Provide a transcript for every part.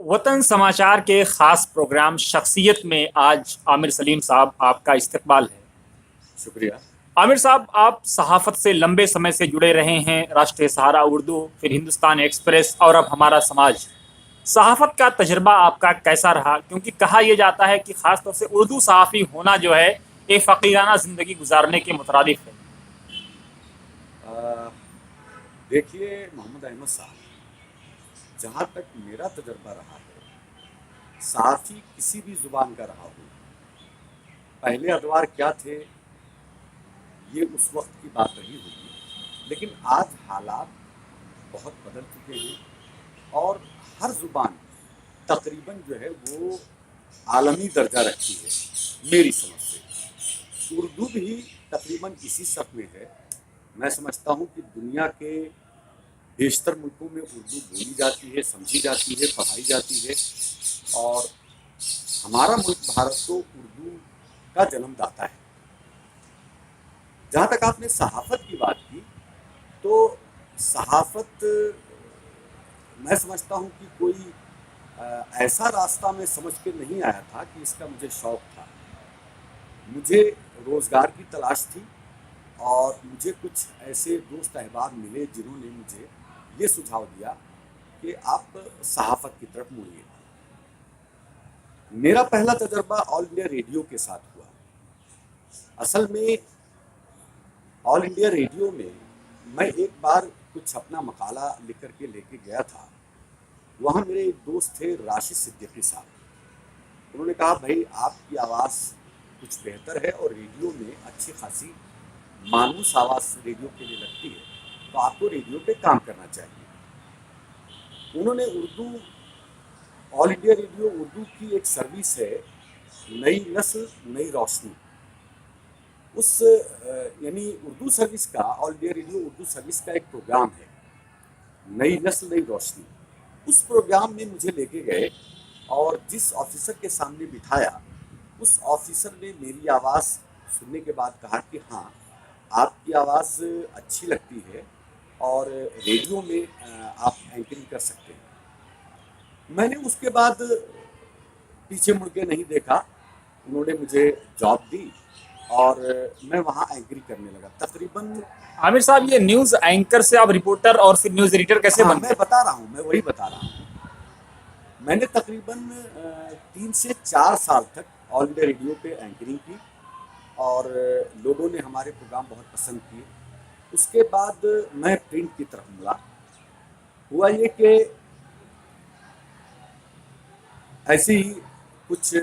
وطن سماچار کے خاص پروگرام شخصیت میں آج عامر سلیم صاحب آپ کا استقبال ہے۔ شکریہ۔ عامر صاحب، آپ صحافت سے لمبے سمے سے جڑے رہے ہیں، راشٹریہ سہارا اردو، پھر ہندوستان ایکسپریس اور اب ہمارا سماج۔ صحافت کا تجربہ آپ کا کیسا رہا؟ کیونکہ کہا یہ جاتا ہے کہ خاص طور سے اردو صحافی ہونا جو ہے ایک فقیرانہ زندگی گزارنے کے مترادف ہے۔ دیکھیے محمد احمد صاحب، جہاں تک میرا تجربہ رہا ہے، صحافی کسی بھی زبان کا رہا ہو، پہلے ادوار کیا تھے یہ اس وقت کی بات رہی ہوگی، لیکن آج حالات بہت بدل چکے ہیں اور ہر زبان تقریباً جو ہے وہ عالمی درجہ رکھتی ہے میری سمجھ سے۔ اردو بھی تقریباً اسی صف میں ہے۔ میں سمجھتا ہوں کہ دنیا کے بیشتر ملکوں میں اردو بولی جاتی ہے، سمجھی جاتی ہے، پڑھائی جاتی ہے، اور ہمارا ملک بھارت تو اردو کا جنم داتا ہے۔ جہاں تک آپ نے صحافت کی بات کی، تو صحافت میں سمجھتا ہوں کہ کوئی ایسا راستہ میں سمجھ کے نہیں آیا تھا کہ اس کا مجھے شوق تھا۔ مجھے روزگار کی تلاش تھی اور مجھے کچھ ایسے دوست احباب ملے جنہوں نے مجھے یہ سجھاؤ دیا کہ آپ صحافت کی طرف مڑیے۔ میرا پہلا تجربہ آل انڈیا ریڈیو کے ساتھ ہوا۔ اصل میں آل انڈیا ریڈیو میں میں ایک بار کچھ اپنا مقالہ لکھ کر کے لے کے گیا تھا۔ وہاں میرے ایک دوست تھے راشد صدیقی صاحب۔ انہوں نے کہا بھائی آپ کی آواز کچھ بہتر ہے اور ریڈیو میں اچھی خاصی مانوس آواز ریڈیو کے لیے لگتی ہے، تو آپ کو ریڈیو پہ کام کرنا چاہیے۔ انہوں نے آل انڈیا ریڈیو اردو کی ایک سروس ہے، نئی نسل نئی روشنی، اس یعنی اردو سروس کا، آل انڈیا ریڈیو اردو سروس کا ایک پروگرام ہے نئی نسل نئی روشنی۔ اس پروگرام میں مجھے لے کے گئے اور جس آفیسر کے سامنے بٹھایا، اس آفیسر نے میری آواز سننے کے بعد کہا کہ ہاں آپ کی آواز اچھی لگتی ہے اور ریڈیو میں آپ اینکرنگ کر سکتے ہیں۔ میں نے اس کے بعد پیچھے مڑ کے نہیں دیکھا، انہوں نے مجھے جاب دی اور میں وہاں اینکرنگ کرنے لگا تقریباً۔ عامر صاحب، یہ نیوز اینکر سے آپ رپورٹر اور پھر نیوز ایڈیٹر کیسے ہاں بن میں گئے؟ بتا رہا ہوں، میں وہی بتا رہا ہوں۔ میں نے تقریباً 3 سے 4 سال تک آل انڈیا ریڈیو پہ اینکرنگ کی اور لوگوں نے ہمارے پروگرام بہت پسند کیے۔ اس کے بعد میں پرنٹ کی طرف مڑا۔ ہوا یہ کہ ایسے ہی کچھ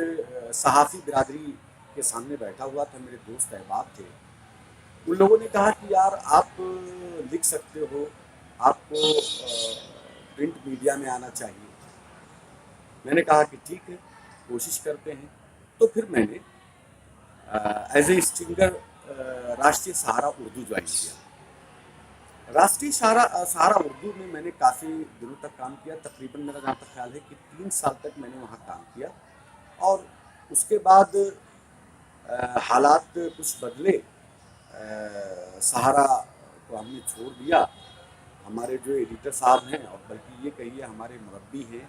صحافی برادری کے سامنے بیٹھا ہوا تھا، میرے دوست احباب تھے۔ ان لوگوں نے کہا کہ یار آپ لکھ سکتے ہو، آپ کو پرنٹ میڈیا میں آنا چاہیے۔ میں نے کہا کہ ٹھیک ہے، کوشش کرتے ہیں۔ تو پھر میں نے ایز اے اسٹرنگر راشٹریہ سہارا اردو جوائن کیا۔ راشٹریہ سہارا اردو میں نے کافی دنوں تک کام کیا، تقریباً میرا جہاں تک خیال ہے کہ 3 سال تک میں نے وہاں کام کیا، اور اس کے بعد حالات کچھ بدلے، سہارا کو ہم نے چھوڑ دیا۔ ہمارے جو ایڈیٹر صاحب ہیں، اور بلکہ یہ کہیے ہمارے مربی ہیں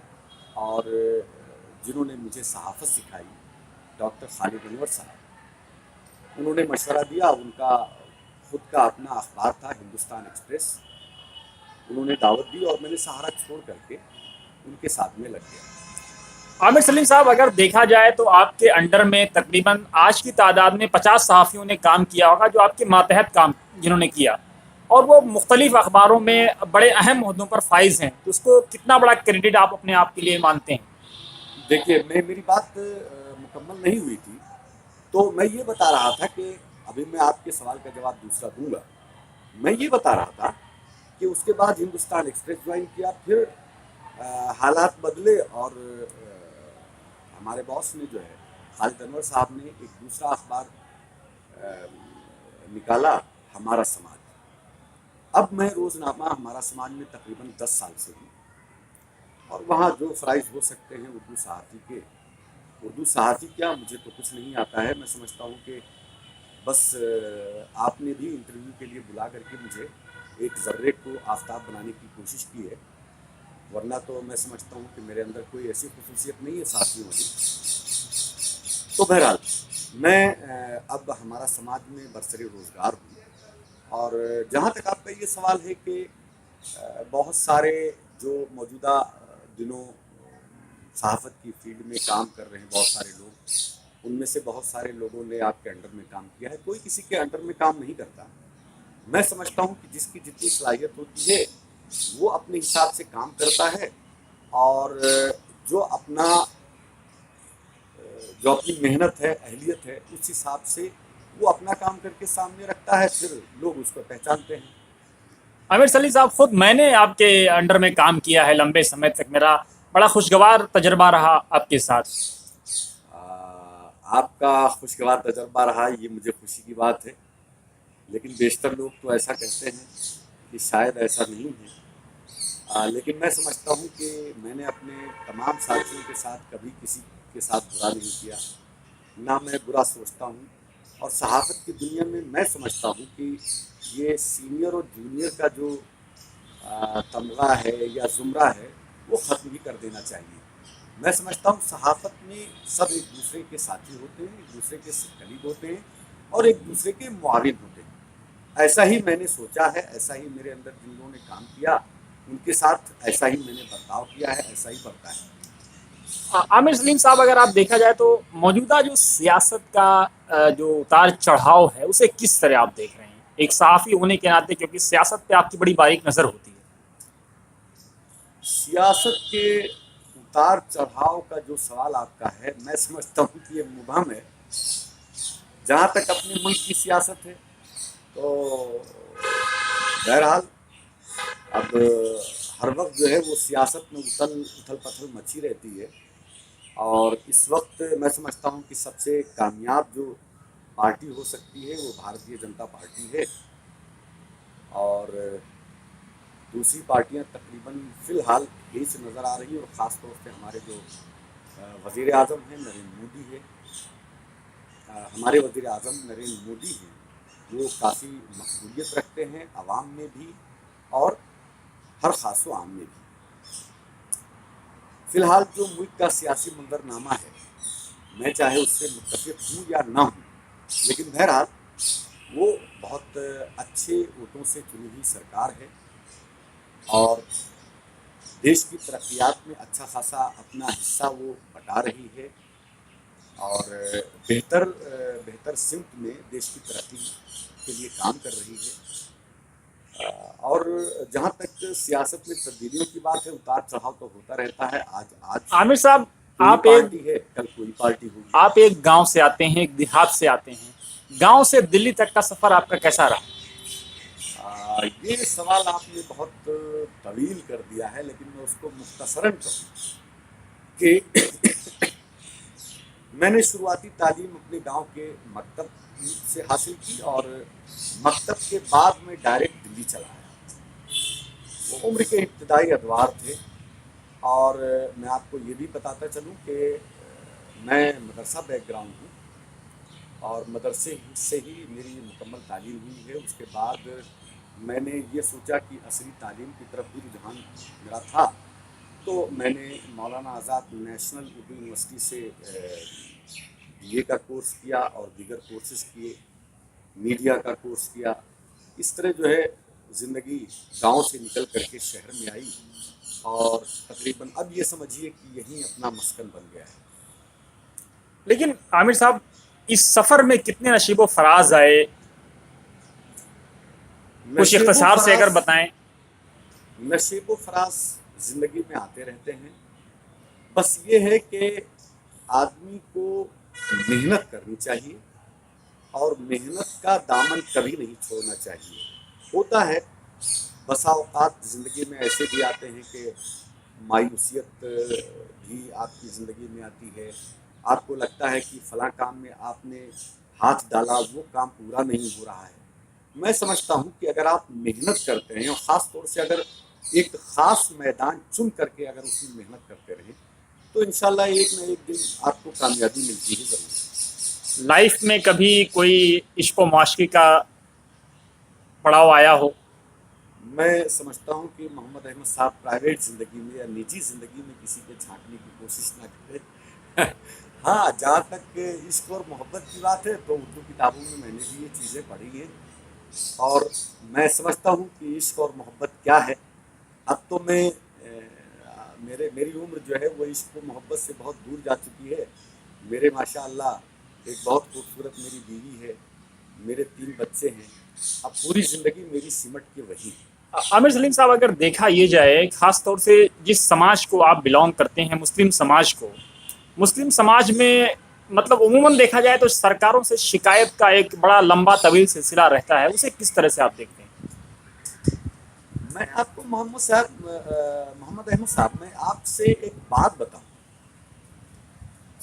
اور جنہوں نے مجھے صحافت سکھائی، ڈاکٹر خالد انور صاحب، انہوں نے مشورہ دیا۔ ان کا خود کا اپنا اخبار تھا ہندوستان ایکسپریس، انہوں نے دعوت دی اور میں نے سہارا چھوڑ کر کے ان کے ساتھ میں لگ گیا۔ عامر سلیم صاحب، اگر دیکھا جائے تو آپ کے انڈر میں تقریباً آج کی تعداد میں 50 صحافیوں نے کام کیا ہوگا، جو آپ کے ماتحت کام جنہوں نے کیا، اور وہ مختلف اخباروں میں بڑے اہم عہدوں پر فائز ہیں، تو اس کو کتنا بڑا کریڈٹ آپ اپنے آپ کے لیے مانتے ہیں؟ دیکھیے میری بات مکمل نہیں ہوئی تھی، تو میں یہ بتا رہا تھا کہ ابھی میں آپ کے سوال کا جواب دوسرا دوں گا۔ میں یہ بتا رہا تھا کہ اس کے بعد ہندوستان ایکسپریس جوائن کیا، پھر حالات بدلے اور ہمارے باس نے جو ہے خالد انور صاحب نے ایک دوسرا اخبار نکالا، ہمارا سماج۔ اب میں روزنامہ ہمارا سماج میں تقریباً 10 سال سے ہوں، اور وہاں جو فرائض ہو سکتے ہیں اردو صحافی کے، اردو صحافی کیا، مجھے تو کچھ نہیں آتا ہے۔ میں سمجھتا ہوں کہ بس آپ نے بھی انٹرویو کے لیے بلا کر کے مجھے ایک ذرے کو آفتاب بنانے کی کوشش کی ہے۔ ورنہ تو میں سمجھتا ہوں کہ میرے اندر کوئی ایسی خصوصیت نہیں ہے ساتھیوں والی. تو بہرحال میں اب ہمارا سماج میں برسر روزگار ہوں. اور جہاں تک آپ کا یہ سوال ہے کہ بہت سارے جو موجودہ دنوں صحافت کی فیلڈ میں کام کر رہے ہیں بہت سارے لوگ، ان میں سے بہت سارے لوگوں نے آپ کے انڈر میں کام کیا ہے. کوئی کسی کے انڈر میں کام نہیں کرتا. میں سمجھتا ہوں کہ جس کی جتنی صلاحیت ہوتی ہے وہ اپنے حساب سے کام کرتا ہے، اور جو اپنا جو اپنی محنت ہے، اہلیت ہے، اس حساب سے وہ اپنا کام کر کے سامنے رکھتا ہے، پھر لوگ اس کو پہچانتے ہیں. عامر سلیم صاحب، خود میں نے آپ کے انڈر میں کام کیا ہے لمبے سمے تک. میرا بڑا خوشگوار تجربہ رہا آپ کے ساتھ. آپ کا خوشگوار تجربہ رہا، یہ مجھے خوشی کی بات ہے. لیکن بیشتر لوگ تو ایسا کہتے ہیں کہ شاید ایسا نہیں ہے. لیکن میں سمجھتا ہوں کہ میں نے اپنے تمام ساتھیوں کے ساتھ کبھی کسی کے ساتھ برا نہیں کیا، نہ میں برا سوچتا ہوں. اور صحافت کی دنیا میں میں سمجھتا ہوں کہ یہ سینئر اور جونیئر کا جو تمغہ ہے یا زمرہ ہے وہ ختم بھی کر دینا چاہیے. میں سمجھتا ہوں صحافت میں سب ایک دوسرے کے ساتھی ہوتے ہیں، ایک دوسرے کے قریب ہوتے ہیں، اور ایک دوسرے کے معاون ہوتے ہیں. ایسا ہی میں نے سوچا ہے، ایسا ہی میرے اندر جن لوگوں نے کام کیا ان کے ساتھ ایسا ہی میں نے برتاؤ کیا ہے، ایسا ہی برتا ہے. عامر سلیم صاحب، اگر آپ دیکھا جائے تو موجودہ جو سیاست کا جو اتار چڑھاؤ ہے اسے کس طرح آپ دیکھ رہے ہیں ایک صحافی ہونے کے ناطے، کیونکہ سیاست پہ آپ کی بڑی باریک نظر ہوتی ہے. سیاست کے اتار چڑھاؤ کا جو سوال آپ کا ہے، میں سمجھتا ہوں کہ یہ مبہم ہے. جہاں تک اپنے ملک کی سیاست ہے تو بہرحال اب ہر وقت جو ہے وہ سیاست میں اتھل پتھل مچی رہتی ہے. اور اس وقت میں سمجھتا ہوں کہ سب سے کامیاب جو پارٹی ہو سکتی ہے وہ بھارتیہ جنتا پارٹی ہے. اور دوسری پارٹیاں تقریباً فی الحال یہی سے نظر آ رہی ہیں، اور خاص طور سے ہمارے جو وزیر اعظم ہیں نریندر مودی ہے، ہمارے وزیر اعظم نریندر مودی ہیں، وہ کافی مقبولیت رکھتے ہیں عوام میں بھی اور ہر خاص و عام میں بھی. فی الحال جو ملک کا سیاسی منظرنامہ ہے، میں چاہے اس سے متفق ہوں یا نہ ہوں، لیکن بہرحال وہ بہت اچھے ووٹوں سے چنی ہوئی سرکار ہے، اور دیش کی ترقیات میں اچھا خاصا اپنا حصہ وہ بٹا رہی ہے، اور بہتر سمت میں دیش کی ترقی کے لیے کام کر رہی ہے. اور جہاں تک سیاست میں تبدیلیوں کی بات ہے، اتار چڑھاؤ تو ہوتا رہتا ہے. آج عامر صاحب، کوئی آپ ایک پارٹی ہے، کل کوئی پارٹی ہوگی. آپ ایک گاؤں سے آتے ہیں، ایک دیہات سے آتے ہیں. گاؤں سے دلی تک کا سفر آپ کا کیسا رہا؟ یہ سوال آپ نے بہت طویل کر دیا ہے، لیکن میں اس کو مختصراً کہوں کہ میں نے شروعاتی تعلیم اپنے گاؤں کے مکتب سے حاصل کی، اور مکتب کے بعد میں ڈائریکٹ دلی چلا آیا. وہ عمر کے ابتدائی ادوار تھے. اور میں آپ کو یہ بھی بتاتا چلوں کہ میں مدرسہ بیک گراؤنڈ ہوں، اور مدرسے سے ہی میری مکمل تعلیم ہوئی ہے. اس کے بعد میں نے یہ سوچا کہ عصری تعلیم کی طرف بھی رجحان میرا تھا، تو میں نے مولانا آزاد نیشنل اردو یونیورسٹی سے بی اے کا کورس کیا اور دیگر کورسز کیے، میڈیا کا کورس کیا. اس طرح جو ہے زندگی گاؤں سے نکل کر کے شہر میں آئی، اور تقریباً اب یہ سمجھیے کہ یہیں اپنا مسکن بن گیا ہے. لیکن عامر صاحب، اس سفر میں کتنے نشیب و فراز آئے، کچھ نشیب و اختصار سے اگر فراز بتائیں. نشیب و فراز زندگی میں آتے رہتے ہیں. بس یہ ہے کہ آدمی کو محنت کرنی چاہیے، اور محنت کا دامن کبھی نہیں چھوڑنا چاہیے. ہوتا ہے بسا اوقات زندگی میں ایسے بھی آتے ہیں کہ مایوسیت بھی آپ کی زندگی میں آتی ہے. آپ کو لگتا ہے کہ فلاں کام میں آپ نے ہاتھ ڈالا، وہ کام پورا نہیں ہو رہا ہے. میں سمجھتا ہوں کہ اگر آپ محنت کرتے ہیں، اور خاص طور سے اگر ایک خاص میدان چن کر کے اگر اس میں محنت کرتے رہیں، تو انشاءاللہ ایک نہ ایک دن آپ کو کامیابی ملتی ہے ضرور. لائف میں کبھی کوئی عشق و معاشقی کا پڑاؤ آیا ہو؟ میں سمجھتا ہوں کہ محمد احمد صاحب پرائیویٹ زندگی میں یا نجی زندگی میں کسی کے جھانکنے کی کوشش نہ کرے. ہاں، جہاں تک عشق اور محبت کی بات ہے تو اردو کتابوں میں نے بھی یہ چیزیں پڑھی ہیں اور میں سمجھتا ہوں کہ عشق اور محبت کیا ہے. اب تو میں میری عمر جو ہے وہ عشق و محبت سے بہت دور جا چکی ہے. میرے ماشاء اللہ ایک بہت خوبصورت میری بیوی ہے، میرے 3 بچے ہیں. اب پوری زندگی میری سمٹ کے وہی ہے. عامر سلیم صاحب، اگر دیکھا یہ جائے خاص طور سے جس سماج کو آپ بلانگ کرتے ہیں، مسلم سماج کو، مسلم سماج میں مطلب عموماً دیکھا جائے تو سرکاروں سے شکایت کا ایک بڑا لمبا طویل سلسلہ رہتا ہے، اسے کس طرح سے آپ دیکھتے ہیں؟ میں آپ کو محمد احمد صاحب، میں آپ سے ایک بات بتاؤں.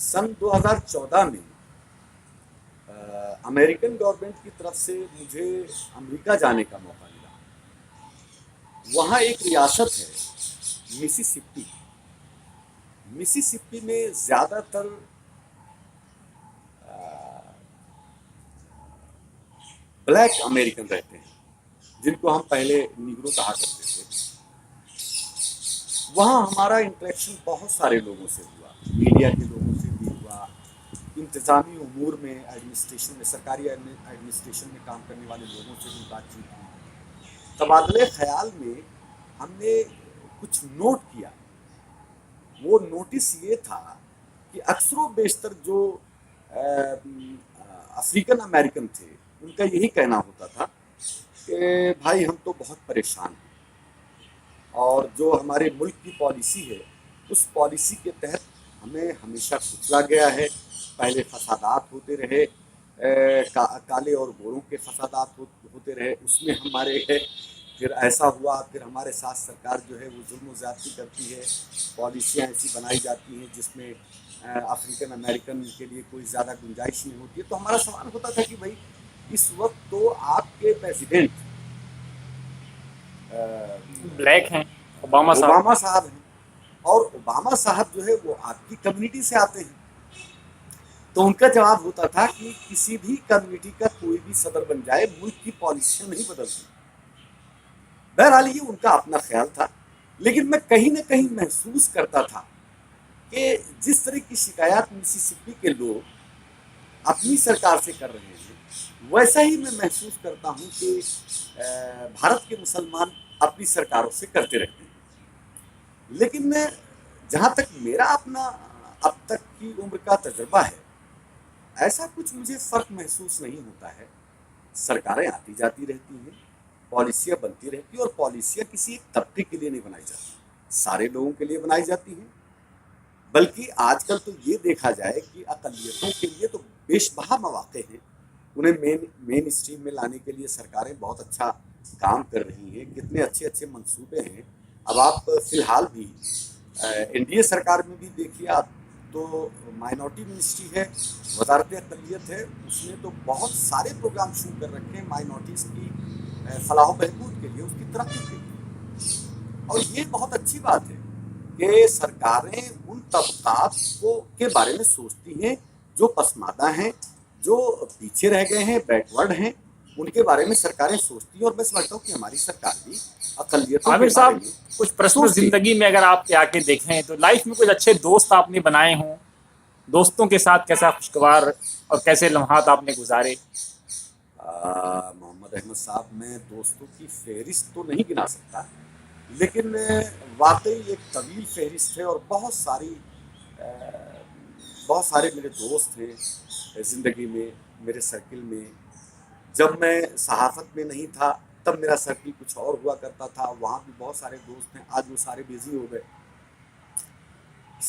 سن 2014 میں امریکن گورنمنٹ کی طرف سے مجھے امریکہ جانے کا موقع ملا. وہاں ایک ریاست ہے مسیسپی. مسیسپی میں زیادہ تر بلیک امریکن رہتے ہیں، جن کو ہم پہلے نیگرو کہا کرتے تھے. وہاں ہمارا انٹریکشن بہت سارے لوگوں سے ہوا، میڈیا کے لوگوں سے بھی ہوا، انتظامی امور میں، ایڈمنسٹریشن میں، سرکاری ایڈمنسٹریشن میں کام کرنے والے لوگوں سے بھی بات چیت کی. تبادلے خیال میں ہم نے کچھ نوٹ کیا. وہ نوٹس یہ تھا کہ اکثر و بیشتر جو افریقن امریکن تھے ان کا یہی کہنا ہوتا تھا کہ بھائی ہم تو بہت پریشان ہیں، اور جو ہمارے ملک کی پالیسی ہے اس پالیسی کے تحت ہمیں ہمیشہ کچلا گیا ہے. پہلے فسادات ہوتے رہے، کالے اور گوروں کے فسادات ہوتے رہے، اس میں ہمارے پھر ایسا ہوا، پھر ہمارے ساتھ سرکار جو ہے وہ ظلم و زیادتی کرتی ہے، پالیسیاں ایسی بنائی جاتی ہیں جس میں افریقن امریکن کے لیے کوئی زیادہ گنجائش نہیں ہوتی ہے. تو ہمارا سوال ہوتا تھا کہ بھائی اس وقت تو آپ کے پریزیڈنٹ بلیک ہیں، اوباما صاحب. اوباما صاحب ہیں، اور اوباما صاحب جو ہے وہ آپ کی کمیونٹی سے آتے ہیں. تو ان کا جواب ہوتا تھا کہ کسی بھی کمیونٹی کا کوئی بھی صدر بن جائے ملک کی پالیسیاں نہیں بدلتی. بہرحال یہ ان کا اپنا خیال تھا، لیکن میں کہیں نہ کہیں محسوس کرتا تھا کہ جس طرح کی شکایات مسیسپی کے لوگ اپنی سرکار سے کر رہے ہیں ویسا ہی میں محسوس کرتا ہوں کہ بھارت کے مسلمان اپنی سرکاروں سے کرتے رہتے ہیں. لیکن جہاں تک میرا اپنا اب تک کی عمر کا تجربہ ہے، ایسا کچھ مجھے فرق محسوس نہیں ہوتا ہے. سرکاریں آتی جاتی رہتی ہیں، پالیسیاں بنتی رہتی ہیں، اور پالیسیاں کسی ایک طبقے کے لیے نہیں بنائی جاتی، سارے لوگوں کے لیے بنائی جاتی ہیں. بلکہ آج کل تو یہ دیکھا جائے کہ اقلیتوں کے لیے تو بیش بہا مواقع ہیں. انہیں مین اسٹریم میں لانے کے لیے سرکاریں بہت اچھا کام کر رہی ہیں، کتنے اچھے اچھے منصوبے ہیں. اب آپ فی الحال بھی این ڈی اے سرکار میں بھی دیکھیے آپ تو مائنورٹی منسٹری ہے، وزارت اقلیت ہے، اس نے تو بہت سارے پروگرام شروع کر رکھے ہیں مائنورٹیز کی فلاح و بہبود کے لیے، اس کی ترقی کے لیے. اور یہ بہت اچھی بات ہے کہ سرکاریں ان طبقات کے بارے میں سوچتی ہیں جو پسماندہ ہیں، جو پیچھے رہ گئے ہیں، بیکورڈ ہیں، ان کے بارے میں سرکاریں سوچتی ہیں. اور میں سمجھتا ہوں کہ ہماری سرکار بھی اقلیتوں کے عامر بارے صاحب، میں کچھ پرسنل سوچتی ہے. زندگی میں اگر آپ کے آ کے دیکھیں تو لائف میں کچھ اچھے دوست آپ نے بنائے ہوں، دوستوں کے ساتھ کیسا خوشگوار اور کیسے لمحات آپ نے گزارے؟ محمد احمد صاحب، میں دوستوں کی فہرست تو نہیں گنا سکتا، لیکن واقعی ایک طویل فہرست ہے، اور بہت سارے میرے دوست ہیں زندگی میں، میرے سرکل میں. جب میں صحافت میں نہیں تھا تب میرا سرکل کچھ اور ہوا کرتا تھا، وہاں بھی بہت سارے دوست ہیں. آج وہ سارے بزی ہو گئے،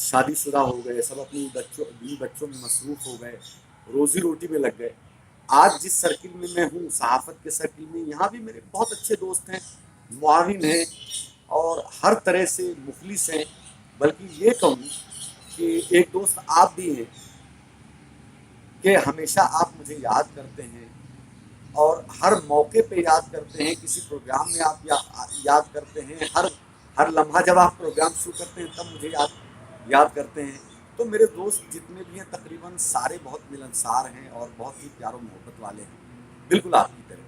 شادی شدہ ہو گئے، سب اپنی بچوں میں مصروف ہو گئے، روزی روٹی میں لگ گئے. آج جس سرکل میں میں ہوں، صحافت کے سرکل میں، یہاں بھی میرے بہت اچھے دوست ہیں، معاون ہیں، اور ہر طرح سے مخلص ہیں. بلکہ یہ کہوں کہ ایک دوست آپ بھی ہیں کہ ہمیشہ آپ مجھے یاد کرتے ہیں، اور ہر موقع پہ یاد کرتے ہیں. کسی پروگرام میں آپ یاد کرتے ہیں، ہر لمحہ جب آپ پروگرام شروع کرتے ہیں تب مجھے یاد کرتے ہیں. تو میرے دوست جتنے بھی ہیں تقریباً سارے بہت ملنسار ہیں اور بہت ہی پیار و محبت والے ہیں، بالکل آپ کی طرح.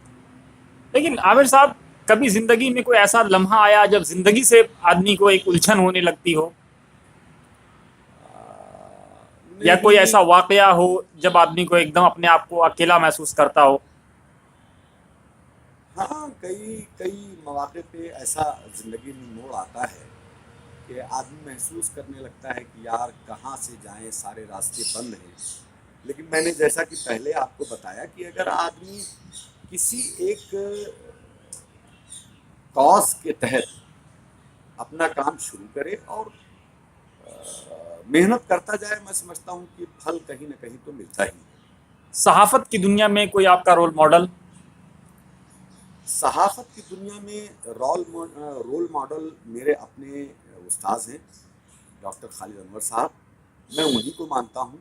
لیکن عامر صاحب، کبھی زندگی میں کوئی ایسا لمحہ آیا جب زندگی سے آدمی کو ایک الجھن ہونے لگتی ہو، یا کوئی ایسا نہیں، واقعہ ہو جب آدمی کو ایک دم اپنے آپ کو اکیلا محسوس کرتا ہو؟ ہاں، کئی کئی مواقع پہ ایسا زندگی میں موڑ آتا ہے کہ آدمی محسوس کرنے لگتا ہے کہ یار کہاں سے جائیں، سارے راستے بند ہیں۔ لیکن میں نے جیسا کہ پہلے آپ کو بتایا کہ اگر آدمی کسی ایک کاز کے تحت اپنا کام شروع کرے اور محنت کرتا جائے، میں سمجھتا ہوں کہ پھل کہیں نہ کہیں تو ملتا ہی ہے۔ صحافت کی دنیا میں کوئی آپ کا رول ماڈل؟ صحافت کی دنیا میں رول ماڈل میرے اپنے استاذ ہیں، ڈاکٹر خالد انور صاحب۔ میں انہی کو مانتا ہوں۔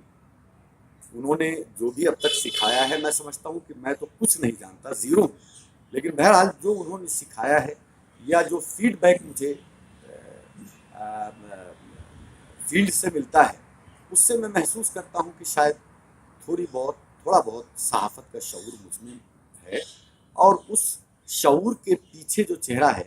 انہوں نے جو بھی اب تک سکھایا ہے، میں سمجھتا ہوں کہ میں تو کچھ نہیں جانتا، زیرو ہوں، لیکن بہرحال جو انہوں نے سکھایا ہے یا جو فیڈ بیک مجھے فیلڈ سے ملتا ہے، اس سے میں محسوس کرتا ہوں کہ شاید تھوڑا بہت صحافت کا شعور مجھ میں ہے، اور اس شعور کے پیچھے جو چہرہ ہے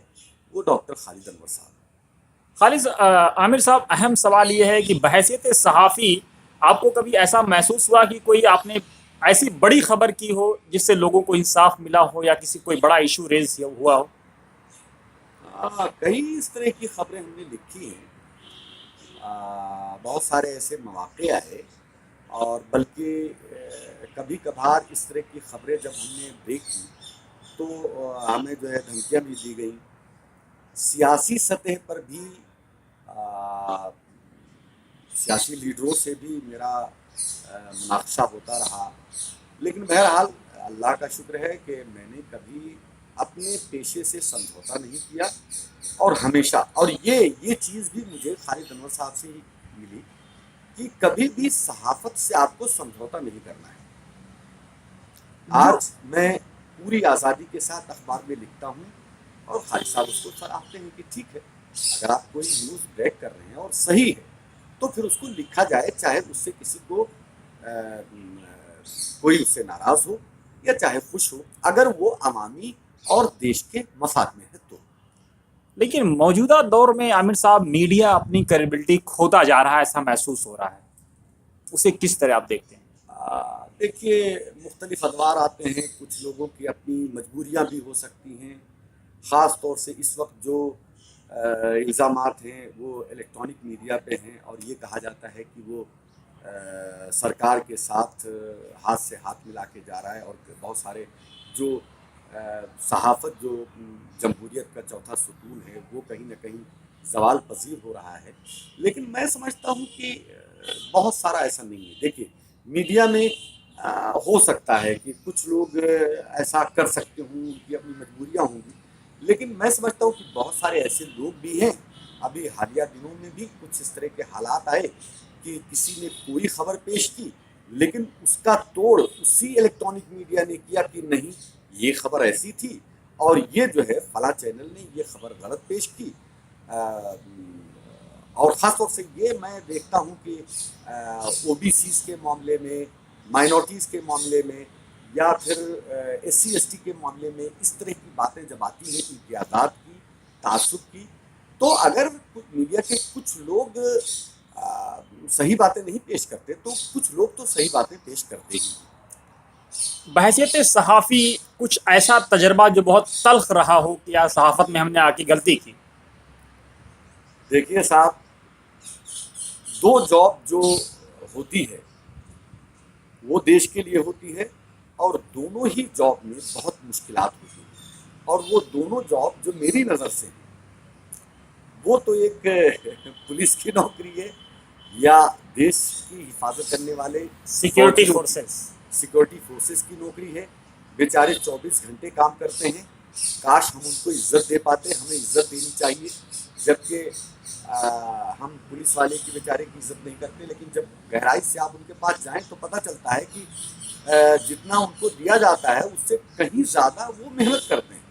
وہ ڈاکٹر خالد انور صاحب ہے۔ خالص عامر صاحب، اہم سوال یہ ہے کہ بحیثیت صحافی آپ کو کبھی ایسا محسوس ہوا کہ کوئی آپ نے ایسی بڑی خبر کی ہو جس سے لوگوں کو انصاف ملا ہو، یا کسی کوئی بڑا ایشو ریز ہوا ہو؟ کئی اس طرح کی خبریں ہم نے لکھی ہیں، بہت سارے ایسے مواقع آئے، اور بلکہ کبھی کبھار اس طرح کی خبریں جب ہم نے دیکھی تو ہمیں جو ہے دھمکیاں بھی دی گئیں۔ سیاسی سطح پر بھی سیاسی لیڈروں سے بھی میرا مناقشہ ہوتا رہا، لیکن بہرحال اللہ کا شکر ہے کہ میں نے کبھی اپنے پیشے سے سمجھوتا نہیں کیا، اور ہمیشہ، اور یہ چیز بھی مجھے خالد انور صاحب سے ہی ملی کہ کبھی بھی صحافت سے آپ کو سمجھوتا نہیں کرنا ہے۔ جو آج میں پوری آزادی کے ساتھ اخبار میں لکھتا ہوں، اور خالد صاحب اس کو سراہتے ہیں کہ ٹھیک ہے، اگر آپ کوئی نیوز بریک کر رہے ہیں اور صحیح ہے تو پھر اس کو لکھا جائے، چاہے اس سے کسی کو کوئی اس سے ناراض ہو یا چاہے خوش ہو، اگر وہ عوامی اور دیش کے مفاد میں ہے تو۔ لیکن موجودہ دور میں عامر صاحب، میڈیا اپنی کریڈبلٹی کھوتا جا رہا ہے، ایسا محسوس ہو رہا ہے، اسے کس طرح آپ دیکھتے ہیں؟ دیکھیے، مختلف ادوار آتے ہیں، کچھ لوگوں کی اپنی مجبوریاں بھی ہو سکتی ہیں، خاص طور سے اس وقت جو الزامات ہیں وہ الیکٹرانک میڈیا پہ ہیں، اور یہ کہا جاتا ہے کہ وہ سرکار کے ساتھ ہاتھ سے ہاتھ ملا کے جا رہا ہے، اور بہت سارے جو صحافت جو جمہوریت کا چوتھا ستون ہے وہ کہیں نہ کہیں زوال پذیر ہو رہا ہے۔ لیکن میں سمجھتا ہوں کہ بہت سارا ایسا نہیں ہے۔ دیکھیے، میڈیا میں ہو سکتا ہے کہ کچھ لوگ ایسا کر سکتے ہوں، ان کی اپنی مجبوریاں ہوں گی، لیکن میں سمجھتا ہوں کہ بہت سارے ایسے لوگ بھی ہیں۔ ابھی حالیہ دنوں میں بھی کچھ اس طرح کے حالات آئے کہ کسی نے کوئی خبر پیش کی، لیکن اس کا توڑ اسی الیکٹرانک میڈیا نے کیا کہ نہیں، یہ خبر ایسی تھی، اور یہ جو ہے فلاں چینل نے یہ خبر غلط پیش کی۔ اور خاص طور سے یہ میں دیکھتا ہوں کہ او بی سیز کے معاملے میں، مائنورٹیز کے معاملے میں، یا پھر ایس سی ایس ٹی کے معاملے میں اس طرح کی باتیں جب آتی ہیں، امتیازات کی، تعصب کی، تو اگر میڈیا کے کچھ لوگ صحیح باتیں نہیں پیش کرتے تو کچھ لوگ تو صحیح باتیں پیش کرتے ہی ہیں۔ بحیثیت صحافی کچھ ایسا تجربہ جو بہت تلخ رہا ہو کہ یا صحافت میں ہم نے آ کے غلطی کی؟ دیکھیے صاحب، دو جاب جو ہوتی ہے وہ دیش کے لیے ہوتی ہے، اور دونوں ہی جاب میں بہت مشکلات ہوتی ہیں، اور وہ دونوں جاب جو میری نظر سے ہیں وہ تو ایک پولیس کی نوکری ہے، یا دیش کی حفاظت کرنے والے سیکیورٹی فوجیوں کی، فورسز۔ سیکورٹی فورسز کی نوکری ہے۔ بیچارے 24 گھنٹے کام کرتے ہیں، کاش ہم ان کو عزت دے پاتے، ہمیں عزت دینی چاہیے، جبکہ ہم پولیس والے کی بیچارے کی عزت نہیں کرتے، لیکن جب گہرائی سے آپ ان کے پاس جائیں تو پتہ چلتا ہے کہ جتنا ان کو دیا جاتا ہے اس سے کہیں زیادہ وہ محنت کرتے ہیں،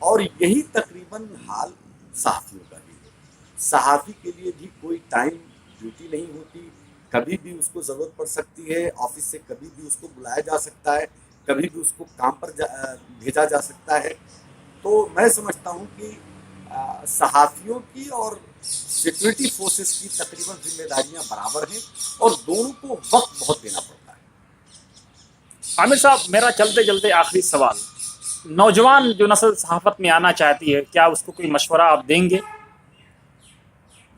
اور یہی تقریباً حال صحافیوں کا بھی ہے۔ صحافی کے لیے بھی کوئی ٹائم ڈیوٹی نہیں ہوتی، کبھی بھی اس کو ضرورت پڑ سکتی ہے، آفس سے کبھی بھی اس کو بلایا جا سکتا ہے، کبھی بھی اس کو کام پر بھیجا جا سکتا ہے۔ تو میں سمجھتا ہوں کہ صحافیوں کی اور سیکورٹی فورسز کی تقریباً ذمہ داریاں برابر ہیں اور دونوں کو وقت بہت دینا پڑتا ہے. عامر صاحب، میرا چلتے چلتے آخری سوال، نوجوان جو نسل صحافت میں آنا چاہتی ہے، کیا اس کو کوئی مشورہ آپ دیں گے؟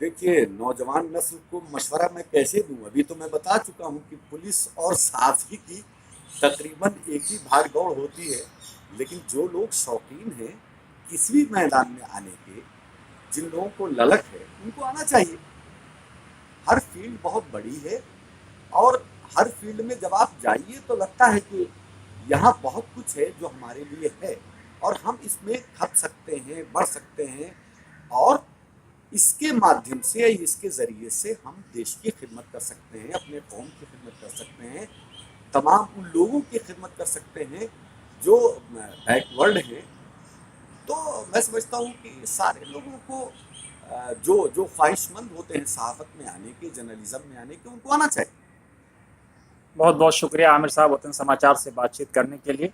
دیکھیے، نوجوان نسل کو مشورہ میں کیسے دوں؟ ابھی تو میں بتا چکا ہوں کہ پولیس اور صحافی کی تقریباً ایک ہی بھاگ دوڑ ہوتی ہے، لیکن جو لوگ شوقین ہیں کسی بھی میدان میں آنے کے، جن لوگوں کو للک ہے، ان کو آنا چاہیے. ہر فیلڈ بہت بڑی ہے اور ہر فیلڈ میں جب آپ جائیے تو لگتا ہے کہ یہاں بہت کچھ ہے جو ہمارے لیے ہے اور ہم اس میں کھپ سکتے ہیں، بڑھ سکتے ہیں، اور اس کے مادھیم سے، اس کے ذریعے سے ہم دیش کی خدمت کر سکتے ہیں، اپنے قوم کی خدمت کر سکتے ہیں، تمام ان لوگوں کی خدمت کر سکتے ہیں جو بیک ورڈ ہیں. تو میں سمجھتا ہوں کہ سارے لوگوں کو جو خواہش مند ہوتے ہیں صحافت میں آنے کے، جرنلزم میں آنے کے، ان کو آنا چاہیے. بہت بہت شکریہ عامر صاحب وطن سماچار سے بات چیت کرنے کے لیے.